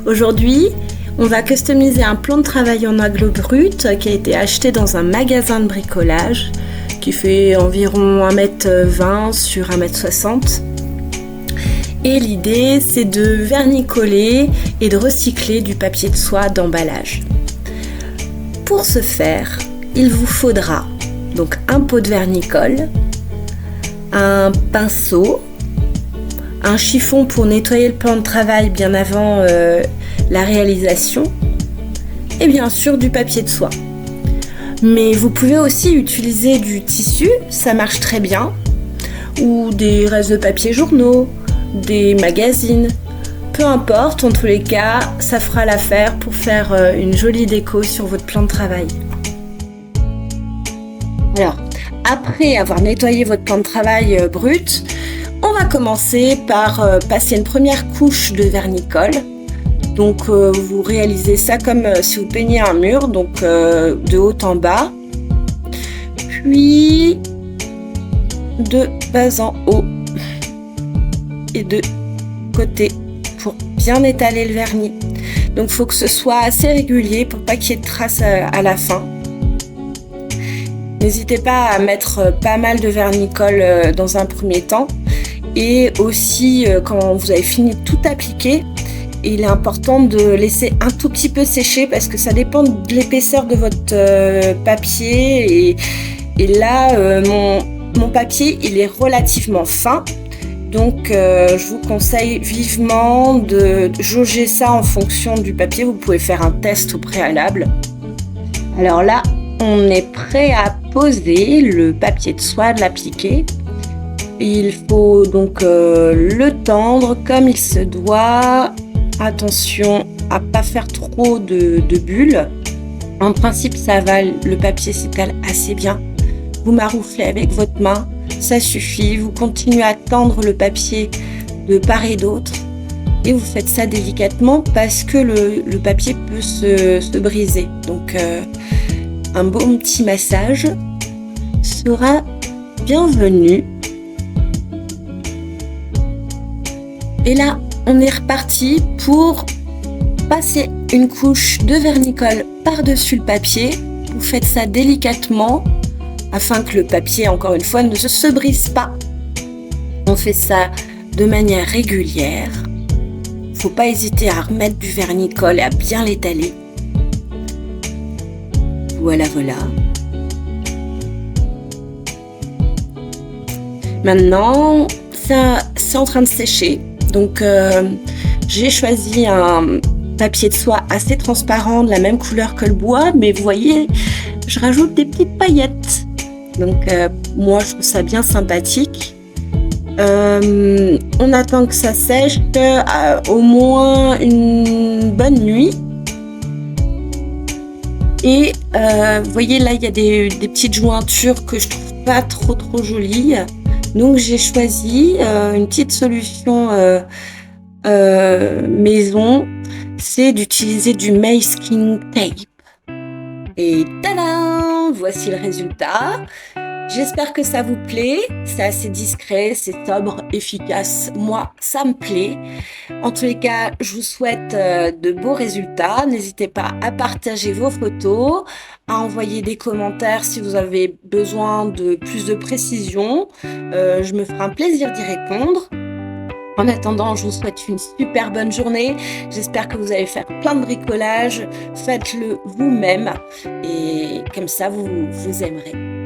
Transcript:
Aujourd'hui, on va customiser un plan de travail en aglo brut qui a été acheté dans un magasin de bricolage qui fait environ 1m20 sur 1m60. Et l'idée, c'est de vernicoller et de recycler du papier de soie d'emballage. Pour ce faire, il vous faudra donc un pot de vernicole, un pinceau, un chiffon pour nettoyer le plan de travail bien avant la réalisation et bien sûr du papier de soie. Mais vous pouvez aussi utiliser du tissu, ça marche très bien, ou des restes de papier journaux, des magazines, peu importe, en tous les cas, ça fera l'affaire pour faire une jolie déco sur votre plan de travail. Alors, après avoir nettoyé votre plan de travail brut, on va commencer par passer une première couche de vernicole. Donc, vous réalisez ça comme si vous peigniez un mur, donc de haut en bas, puis de bas en haut et de côté pour bien étaler le vernis. Donc, il faut que ce soit assez régulier pour pas qu'il y ait de traces à la fin. N'hésitez pas à mettre pas mal de vernicole dans un premier temps. Et aussi, quand vous avez fini de tout appliquer, il est important de laisser un tout petit peu sécher parce que ça dépend de l'épaisseur de votre papier. Et là, mon papier, il est relativement fin. Donc, je vous conseille vivement de jauger ça en fonction du papier. Vous pouvez faire un test au préalable. Alors là, on est prêt à poser le papier de soie, de l'appliquer. Il faut donc le tendre comme il se doit. Attention à ne pas faire trop de bulles. En principe, ça va, le papier s'étale assez bien. Vous marouflez avec votre main, ça suffit. Vous continuez à tendre le papier de part et d'autre. Et vous faites ça délicatement parce que le papier peut se briser. Donc, un bon petit massage sera bienvenu. Et là, on est reparti pour passer une couche de vernicole par-dessus le papier. Vous faites ça délicatement afin que le papier, encore une fois, ne se brise pas. On fait ça de manière régulière. Faut pas hésiter à remettre du vernicole et à bien l'étaler. Voilà. Maintenant, ça, c'est en train de sécher. Donc, j'ai choisi un papier de soie assez transparent, de la même couleur que le bois. Mais vous voyez, je rajoute des petites paillettes. Donc, moi, je trouve ça bien sympathique. On attend que ça sèche au moins une bonne nuit. Et vous voyez là, il y a des petites jointures que je trouve pas trop jolies. Donc j'ai choisi une petite solution maison, c'est d'utiliser du masking tape. Et tadam, voici le résultat. J'espère que ça vous plaît, c'est assez discret, c'est sobre, efficace. Moi, ça me plaît. En tous les cas, je vous souhaite de beaux résultats. N'hésitez pas à partager vos photos, à envoyer des commentaires si vous avez besoin de plus de précision. Je me ferai un plaisir d'y répondre. En attendant, je vous souhaite une super bonne journée. J'espère que vous allez faire plein de bricolage. Faites-le vous-même et comme ça, vous aimerez.